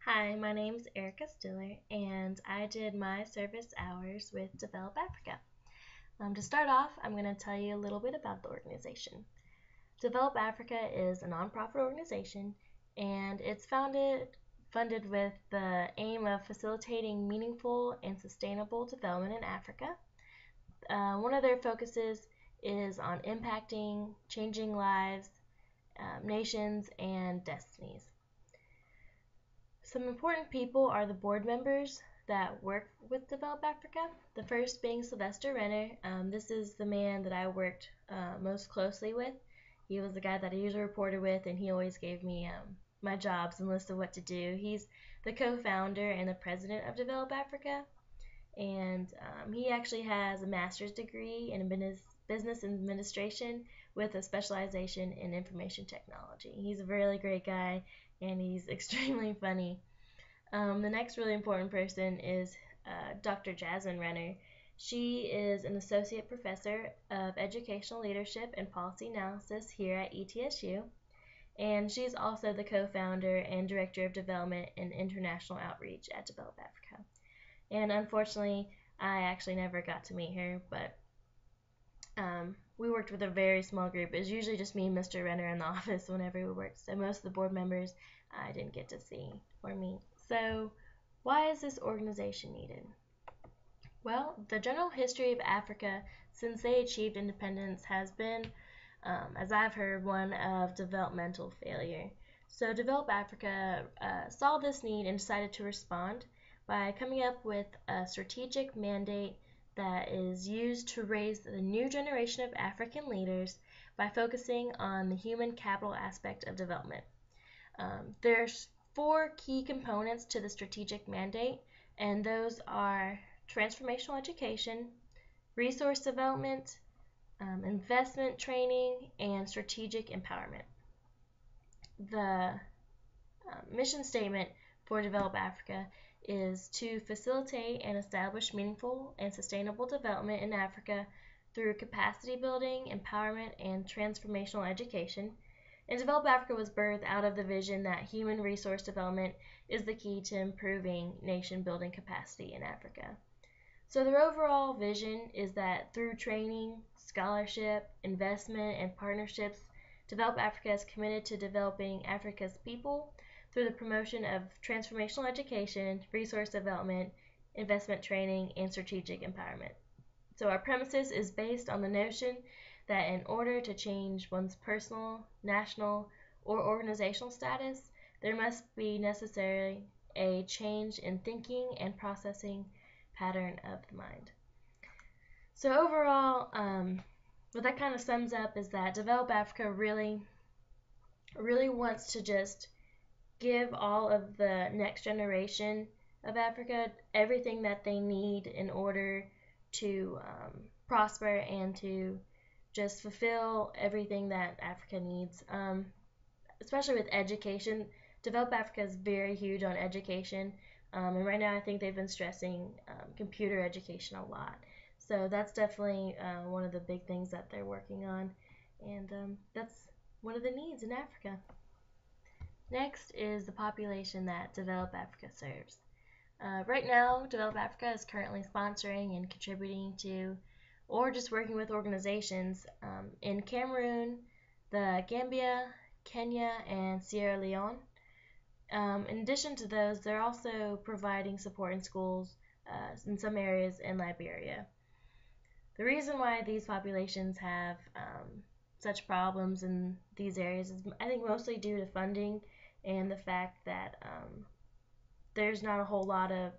Hi, my name's Erika Stiller, and I did my service hours with Develop Africa. To start off, I'm going to tell you a little bit about the organization. Develop Africa is a nonprofit organization, and it's funded with the aim of facilitating meaningful and sustainable development in Africa. One of their focuses is on impacting, changing lives, nations, and destinies. Some important people are the board members that work with Develop Africa. The first being Sylvester Renner. This is the man that I worked most closely with. He was the guy that I usually reported with, and he always gave me my jobs and list of what to do. He's the co-founder and the president of Develop Africa, and he actually has a master's degree in business administration with a specialization in information technology. He's a really great guy, and he's extremely funny. The next really important person is Dr. Jasmine Renner. She is an associate professor of educational leadership and policy analysis here at ETSU, and she's also the co-founder and director of development and international outreach at Develop Africa. And unfortunately, I actually never got to meet her, but we worked with a very small group. It was usually just me and Mr. Renner in the office whenever we worked, so most of the board members I didn't get to see or meet. So, why is this organization needed? Well, the general history of Africa since they achieved independence has been, as I've heard, one of developmental failure. So, Develop Africa saw this need and decided to respond by coming up with a strategic mandate that is used to raise the new generation of African leaders by focusing on the human capital aspect of development. There's four key components to the strategic mandate, and those are transformational education, resource development, investment training, and strategic empowerment. The mission statement for Develop Africa is to facilitate and establish meaningful and sustainable development in Africa through capacity building, empowerment, and transformational education. And Develop Africa was birthed out of the vision that human resource development is the key to improving nation building capacity in Africa. So their overall vision is that through training, scholarship, investment, and partnerships, Develop Africa is committed to developing Africa's people through the promotion of transformational education, resource development, investment training, and strategic empowerment. So our premises is based on the notion that in order to change one's personal, national, or organizational status, there must be necessarily a change in thinking and processing pattern of the mind. So overall, what that kind of sums up is that Develop Africa really wants to just give all of the next generation of Africa everything that they need in order to prosper and to just fulfill everything that Africa needs, especially with education. Develop Africa is very huge on education, and right now I think they've been stressing computer education a lot. So that's definitely one of the big things that they're working on, and that's one of the needs in Africa. Next is the population that Develop Africa serves. Right now, Develop Africa is currently sponsoring and contributing to, or just working with organizations in Cameroon, the Gambia, Kenya, and Sierra Leone. In addition to those, they're also providing support in schools in some areas in Liberia. The reason why these populations have such problems in these areas is, I think, mostly due to funding and the fact that there's not a whole lot of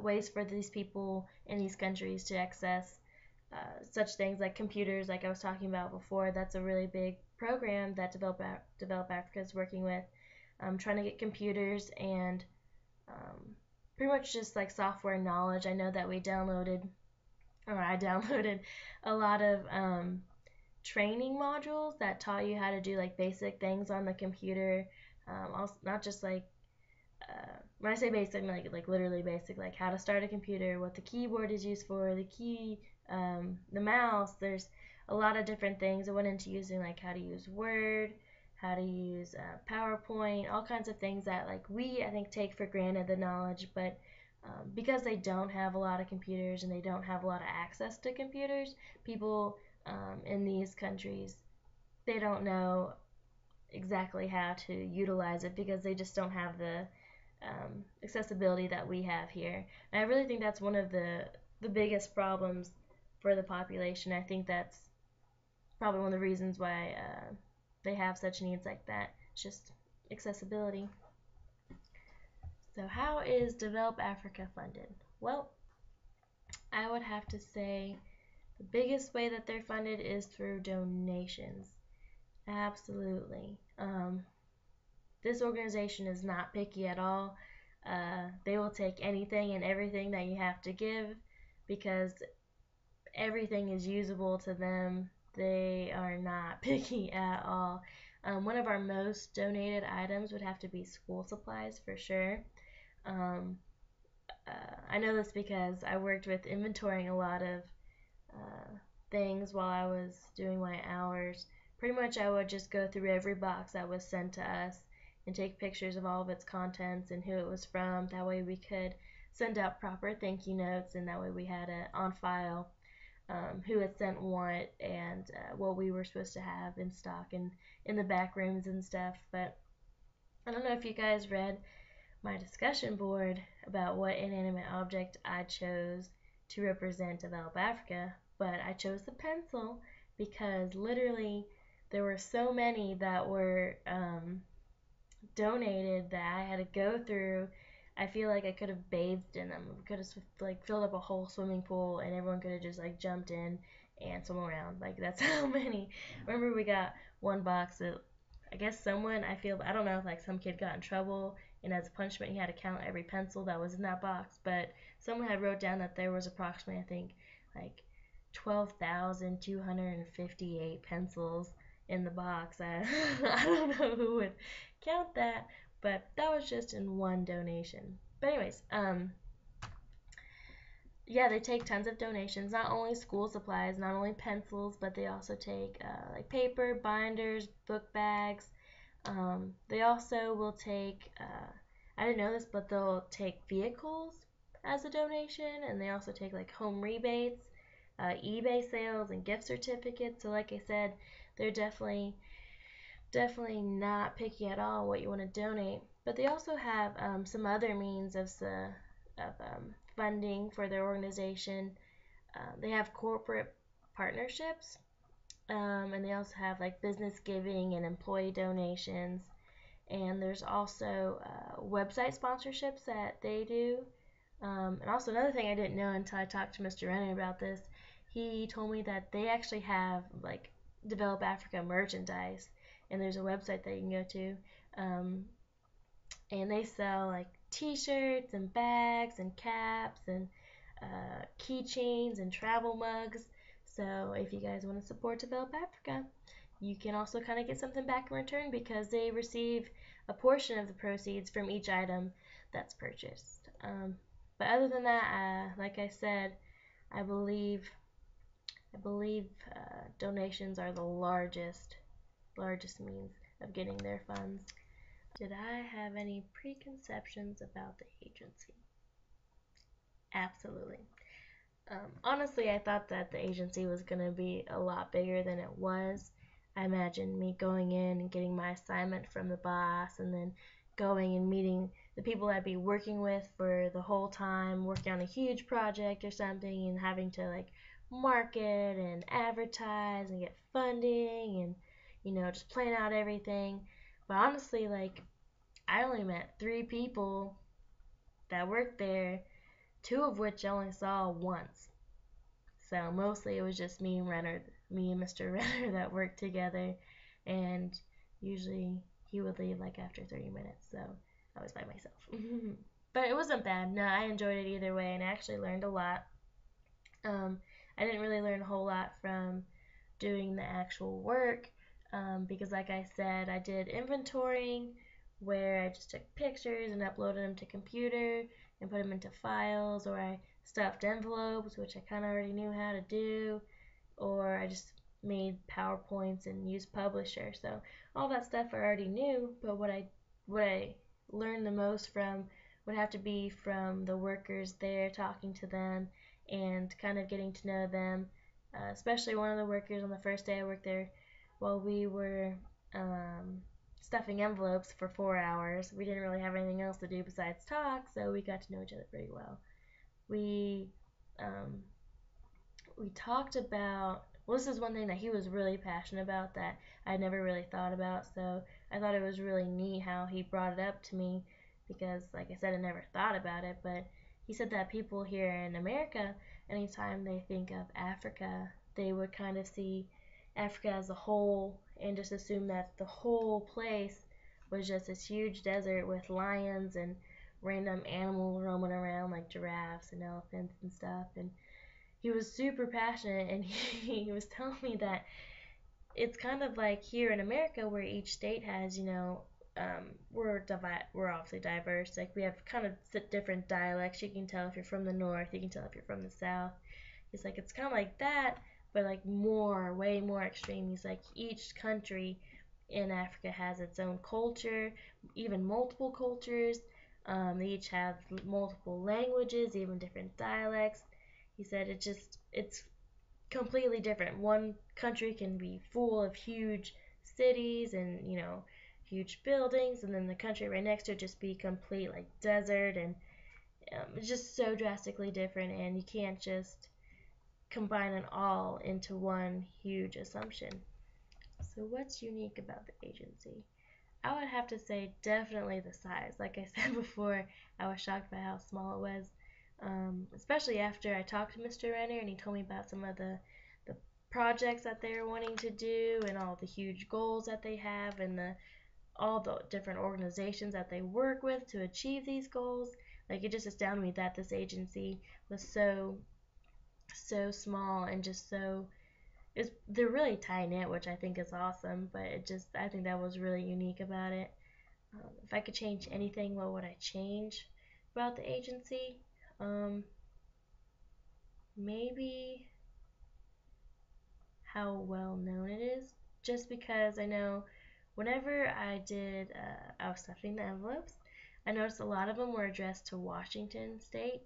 ways for these people in these countries to access such things like computers, like I was talking about before. That's a really big program that Develop Africa is working with, trying to get computers and pretty much just like software knowledge. I know that I downloaded a lot of training modules that taught you how to do like basic things on the computer. Also, not just like when I say basic, I mean like literally basic, like how to start a computer, what the keyboard is used for, the mouse. There's a lot of different things. I went into using like how to use Word, how to use PowerPoint, all kinds of things that like we I think take for granted the knowledge, but because they don't have a lot of computers and they don't have a lot of access to computers, people in these countries, they don't know exactly how to utilize it because they just don't have the accessibility that we have here. And I really think that's one of the biggest problems for the population. I think that's probably one of the reasons why they have such needs like that. It's just accessibility. So how is Develop Africa funded? Well, I would have to say the biggest way that they're funded is through donations. Absolutely. This organization is not picky at all. They will take anything and everything that you have to give because everything is usable to them. They are not picky at all. One of our most donated items would have to be school supplies for sure. Um, I know this because I worked with inventorying a lot of things while I was doing my hours. Pretty much I would just go through every box that was sent to us and take pictures of all of its contents and who it was from. That way we could send out proper thank you notes, and that way we had it on file, who had sent what and what we were supposed to have in stock and in the back rooms and stuff. But I don't know if you guys read my discussion board about what inanimate object I chose to represent Develop Africa, but I chose the pencil because literally there were so many that were donated that I had to go through. I feel like I could have bathed in them. Could have like filled up a whole swimming pool, and everyone could have just like jumped in and swum around. Like that's how many. Remember, we got one box that I guess someone I don't know if like some kid got in trouble, and as a punishment he had to count every pencil that was in that box. But someone had wrote down that there was approximately I think like 12,258 pencils in the box. I don't know who would count that, but that was just in one donation. But anyways, yeah, they take tons of donations. Not only school supplies, not only pencils, but they also take like paper, binders, book bags. They also will take. I didn't know this, but they'll take vehicles as a donation, and they also take like home rebates, eBay sales, and gift certificates. So, like I said, they're definitely not picky at all what you want to donate. But they also have some other means of funding for their organization. They have corporate partnerships, and they also have like business giving and employee donations. And there's also website sponsorships that they do. And also another thing I didn't know until I talked to Mr. Renner about this, he told me that they actually have like Develop Africa merchandise, and there's a website that you can go to, and they sell like T-shirts and bags and caps and keychains and travel mugs. So if you guys want to support Develop Africa, you can also kind of get something back in return because they receive a portion of the proceeds from each item that's purchased. But other than that, like I said, I believe donations are the largest means of getting their funds. Did I have any preconceptions about the agency? Absolutely. Honestly, I thought that the agency was going to be a lot bigger than it was. I imagined me going in and getting my assignment from the boss and then going and meeting the people I'd be working with for the whole time, working on a huge project or something, and having to like market and advertise and get funding and just plan out everything. But honestly, like I only met 3 people that worked there, 2 of which I only saw once. So mostly it was just me and Mr. Renner that worked together, and usually he would leave like after 30 minutes, so I was by myself. But it wasn't bad. No, I enjoyed it either way, and I actually learned a lot. I didn't really learn a whole lot from doing the actual work, because like I said, I did inventorying where I just took pictures and uploaded them to computer and put them into files, or I stuffed envelopes, which I kind of already knew how to do, or I just made PowerPoints and used Publisher. So all that stuff I already knew, but what I learned the most from would have to be from the workers there, talking to them and kind of getting to know them. Especially one of the workers on the first day I worked there, while we were stuffing envelopes for 4 hours. We didn't really have anything else to do besides talk, so we got to know each other pretty well. We um, we talked about, well, this is one thing that he was really passionate about that I never really thought about, so I thought it was really neat how he brought it up to me because, like I said, I never thought about it. But he said that people here in America, anytime they think of Africa, they would kind of see Africa as a whole and just assume that the whole place was just this huge desert with lions and random animals roaming around like giraffes and elephants and stuff. And he was super passionate, and he was telling me that it's kind of like here in America where each state has, we're obviously diverse. Like we have kind of different dialects. You can tell if you're from the north. You can tell if you're from the south. He's like, it's kind of like that, but like way more extreme. He's like, each country in Africa has its own culture, even multiple cultures. They each have multiple languages, even different dialects. He said it's completely different. One country can be full of huge cities and huge buildings, and then the country right next to it just be complete like desert, and it's just so drastically different, and you can't just combine it all into one huge assumption. So what's unique about the agency? I would have to say definitely the size. Like I said before, I was shocked by how small it was, especially after I talked to Mr. Renner and he told me about some of the projects that they're wanting to do and all the huge goals that they have and all the different organizations that they work with to achieve these goals. Like, it just astounded me that this agency was so small and just they're really tight knit, which I think is awesome. But I think that was really unique about it. If I could change anything, what would I change about the agency? Maybe how well known it is. Just because I know whenever I was stuffing the envelopes, I noticed a lot of them were addressed to Washington State.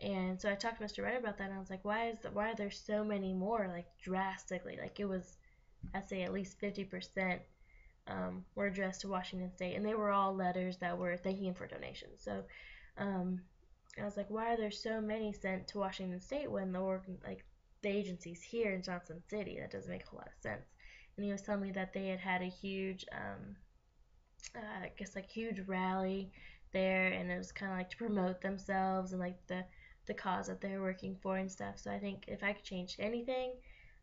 And so I talked to Mr. Wright about that, and I was like, why are there so many more, like drastically? Like, it was, I'd say at least 50% were addressed to Washington State, and they were all letters that were thanking for donations. So I was like, why are there so many sent to Washington State when the agency's here in Johnson City? That doesn't make a whole lot of sense. And he was telling me that they had a huge, I guess like huge rally there, and it was kind of like to promote themselves and like the cause that they're working for and stuff. So I think if I could change anything,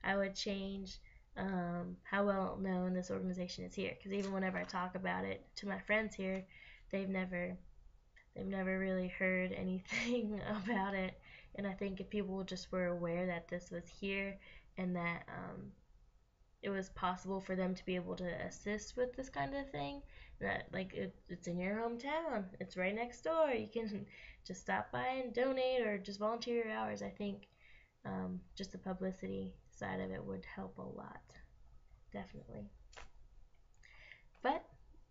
I would change how well known this organization is here. Because even whenever I talk about it to my friends here, they've never really heard anything about it. And I think if people just were aware that this was here and that it was possible for them to be able to assist with this kind of thing, that like it's in your hometown, it's right next door, you can just stop by and donate or just volunteer your hours. I think just the publicity side of it would help a lot, definitely. But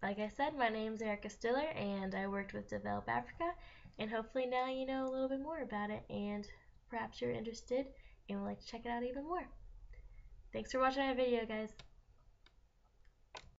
like I said, my name's Erika Stiller, and I worked with Develop Africa, and hopefully now you know a little bit more about it, and perhaps you're interested and would like to check it out even more. Thanks for watching my video, guys.